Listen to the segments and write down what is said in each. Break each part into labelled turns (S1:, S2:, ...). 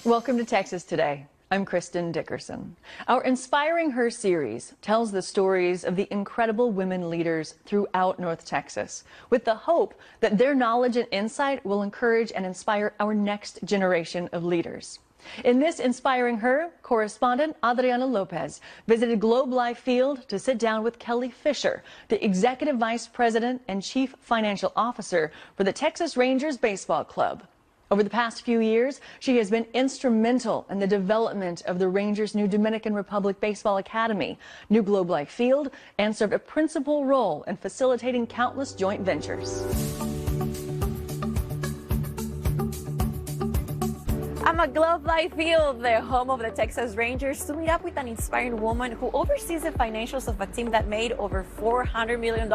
S1: Welcome to Texas Today. I'm Kristen Dickerson. Our Inspiring Her series tells the stories of the incredible women leaders throughout North Texas, with the hope that their knowledge and insight will encourage and inspire our next generation of leaders. In this Inspiring Her, correspondent Adriana Lopez visited Globe Life Field to sit down with Kellie Fischer, the Executive Vice President and Chief Financial Officer for the Texas Rangers Baseball Club. Over the past few years, she has been instrumental in the development of the Rangers' new Dominican Republic Baseball Academy, new Globe Life Field, and served a principal role in facilitating countless joint ventures.
S2: I'm at Globe Life Field, the home of the Texas Rangers, to meet up with an inspiring woman who oversees the financials of a team that made over $400 million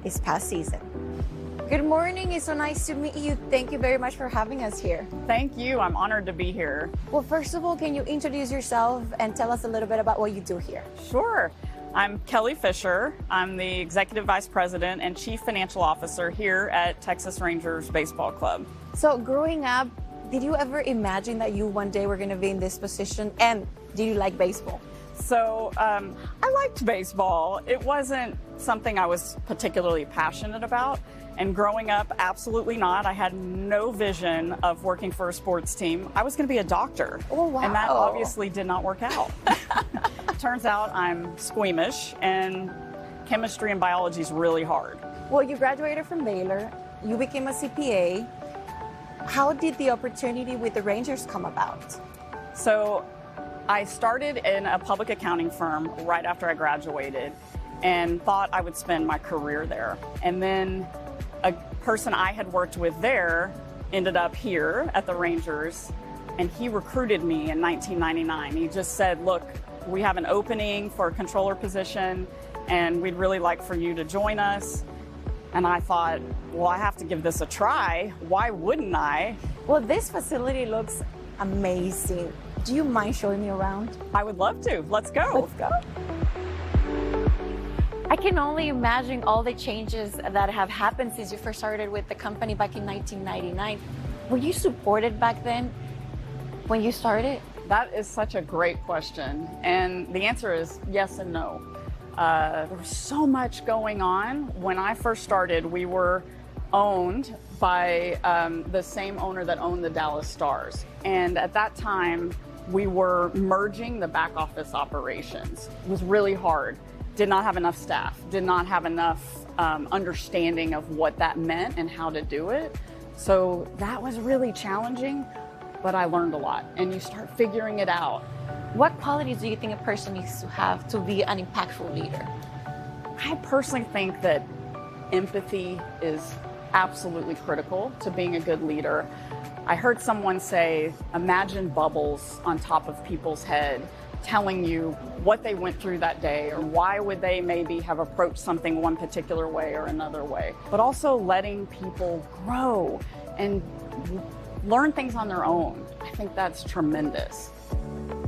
S2: this past season. Good morning. It's so nice to meet you. Thank you very much for having us here.
S3: Thank you. I'm honored to be here.
S2: Well, first of all, can you introduce yourself and tell us a little bit about what you do here?
S3: Sure. I'm Kellie Fischer. I'm the Executive Vice President and Chief Financial Officer here at Texas Rangers Baseball Club.
S2: So growing up, did you ever imagine that you one day were going to be in this position? And do you like baseball?
S3: So I liked baseball. It wasn't something I was particularly passionate about. And growing up, absolutely not. I had no vision of working for a sports team. I was going to be a doctor.
S2: Oh, wow.
S3: And that obviously did not work out. Turns out I'm squeamish, and chemistry and biology is really hard.
S2: Well, you graduated from Baylor. You became a CPA. How did the opportunity with the Rangers come about?
S3: So I started in a public accounting firm right after I graduated and thought I would spend my career there. And then a person I had worked with there ended up here at the Rangers, and he recruited me in 1999. He just said, look, we have an opening for a controller position, and we'd really like for you to join us. And I thought, well, I have to give this a try. Why wouldn't I?
S2: Well, this facility looks amazing. Do you mind showing me around?
S3: I would love to. Let's go.
S2: Let's go. I can only imagine all the changes that have happened since you first started with the company back in 1999. Were you supported back then when you started?
S3: That is such a great question. And the answer is yes and no. There was so much going on. When I first started, we were owned by the same owner that owned the Dallas Stars. And at that time, we were merging the back office operations. It was really hard. Did not have enough staff, did not have enough understanding of what that meant and how to do it. So that was really challenging, but I learned a lot, and you start figuring it out.
S2: What qualities do you think a person needs to have to be an impactful leader?
S3: I personally think that empathy is absolutely critical to being a good leader. I heard someone say, imagine bubbles on top of people's head, telling you what they went through that day or why would they maybe have approached something one particular way or another way. But also letting people grow and learn things on their own. I think that's tremendous.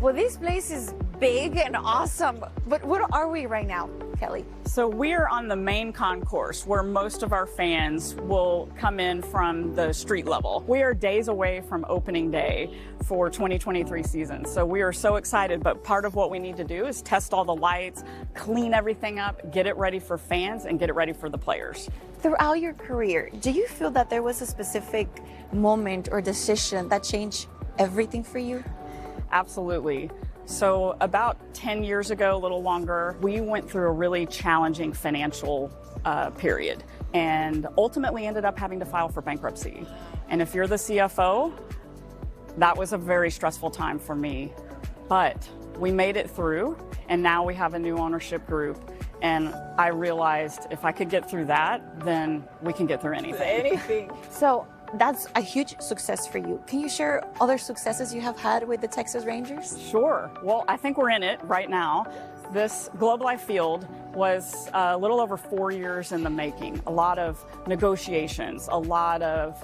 S2: Well, this place is big and awesome, but where are we right now, Kellie?
S3: So we're on the main concourse where most of our fans will come in from the street level. We are days away from opening day for 2023 season. So we are so excited, but part of what we need to do is test all the lights, clean everything up, get it ready for fans, and get it ready for the players.
S2: Throughout your career, do you feel that there was a specific moment or decision that changed everything for you?
S3: Absolutely. So about 10 years ago, a little longer, we went through a really challenging financial period and ultimately ended up having to file for bankruptcy. And if you're the CFO, that was a very stressful time for me. But we made it through, and now we have a new ownership group. And I realized if I could get through that, then we can get through anything.
S2: So that's a huge success for you. Can you share other successes you have had with the Texas Rangers?
S3: Sure. Well, I think we're in it right now. This Globe Life Field was a little over 4 years in the making. A lot of negotiations, a lot of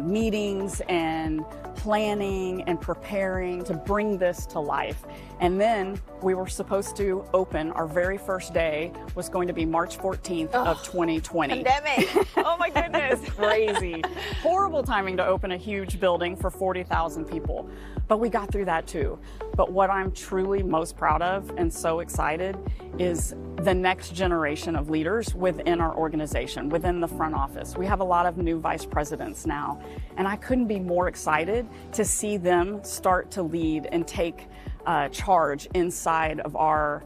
S3: meetings and planning and preparing to bring this to life. And then we were supposed to open, our very first day was going to be March 14th of 2020.
S2: Pandemic. Oh my goodness.
S3: Crazy. Horrible timing to open a huge building for 40,000 people. but we got through that too. But what I'm truly most proud of and so excited is the next generation of leaders within our organization, within the front office. We have a lot of new vice presidents now, and I couldn't be more excited to see them start to lead and take charge inside of our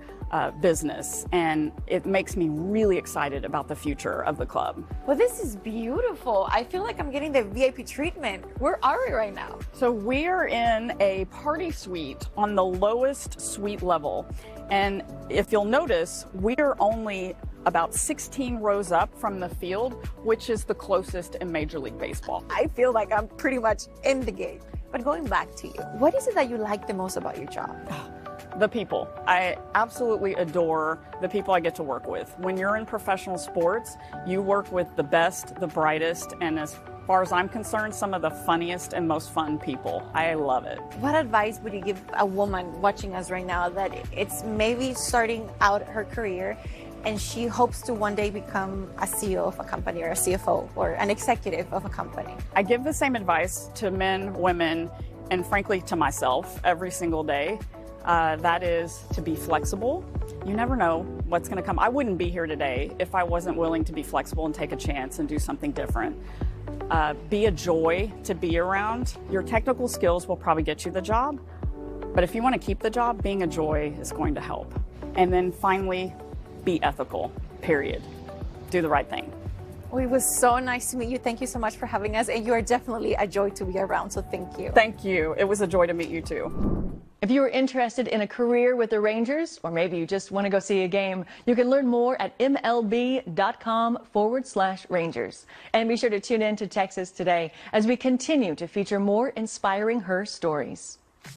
S3: business, and it makes me really excited about the future of the club.
S2: Well, this is beautiful. I feel like I'm getting the VIP treatment. Where are we right now?
S3: So we are in a party suite on the lowest suite level, and if you'll notice, we are only about 16 rows up from the field, which is the closest in Major League Baseball.
S2: I feel like I'm pretty much in the game. But going back to you, what is it that you like the most about your job?
S3: The people. I absolutely adore the people I get to work with. When you're in professional sports, you work with the best, the brightest, and as far as I'm concerned, some of the funniest and most fun people. I love it.
S2: What advice would you give a woman watching us right now that it's maybe starting out her career and she hopes to one day become a CEO of a company or a CFO or an executive of a company?
S3: I give the same advice to men, women, and frankly to myself every single day. That is to be flexible. You never know what's going to come. I wouldn't be here today if I wasn't willing to be flexible and take a chance and do something different. Be a joy to be around. Your technical skills will probably get you the job, but if you want to keep the job, being a joy is going to help. And then finally, be ethical, period. Do the right thing.
S2: Well, it was so nice to meet you. Thank you so much for having us, and you are definitely a joy to be around, so thank you.
S3: Thank you. It was a joy to meet you too.
S1: If you are interested in a career with the Rangers, or maybe you just want to go see a game, you can learn more at mlb.com/Rangers. And be sure to tune in to Texas Today as we continue to feature more inspiring her stories.